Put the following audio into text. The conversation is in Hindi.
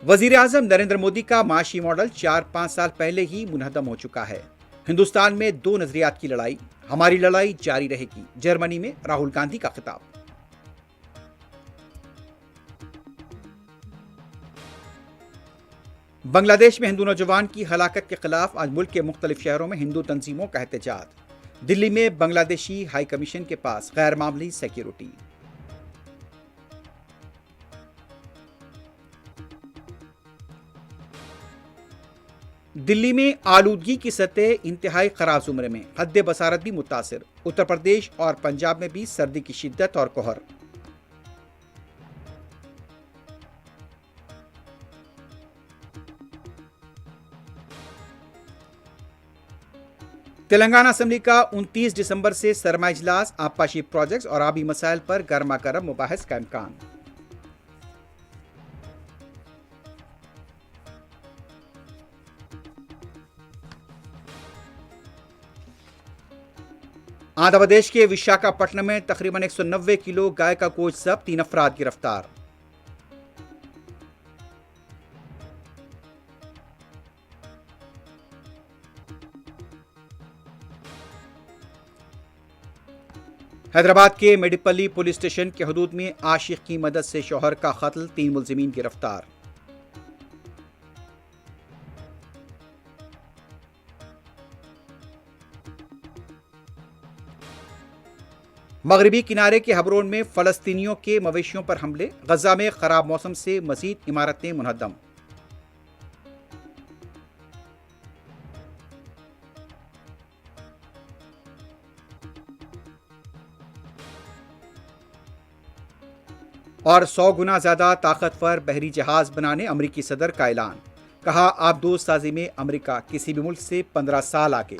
वजीर आजम नरेंद्र मोदी का माशी मॉडल 4-5 साल पहले ही मुनहदम हो चुका है। हिंदुस्तान में दो नजरियात की लड़ाई, हमारी लड़ाई जारी रहेगी। जर्मनी में राहुल गांधी का खिताब। बांग्लादेश में हिंदू नौजवान की हलाकत के खिलाफ आज मुल्क के मुख्तलिफ शहरों में हिंदू तंजीमों का एहतजाज। दिल्ली में बांग्लादेशी हाई कमीशन के पास गैर मामूली सिक्योरिटी। दिल्ली में आलूदगी की सतह इंतहाई खराब जुमरे में, हद बसारत भी मुतासिर। उत्तर प्रदेश और पंजाब में भी सर्दी की शिद्दत और कोहर। तेलंगाना असेंबली का 29 दिसंबर से सरमा इजलास, आबपाशी प्रोजेक्ट्स और आबी मसाइल पर गर्मा गर्म मुबाहिस का इम्कान। आंध्र प्रदेश के विशाखापट्टनम में तकरीबन 190 किलो गाय का गोश्त जब्त, 3 अफराद गिरफ्तार। हैदराबाद के मेडिपल्ली पुलिस स्टेशन के हदूद में आशिक की मदद से शौहर का कत्ल, 3 मुलजिमीन गिरफ्तार। मगरबी किनारे के हबरोन में फलस्तीनियों के मवेशियों पर हमले, गजा में खराब मौसम से मजीद इमारतें मुनहदम। और 100 गुना ज्यादा ताकतवर बहरी जहाज बनाने अमरीकी सदर का ऐलान। कहा, आबदोज साजी में अमरीका किसी भी मुल्क से 15 साल आगे।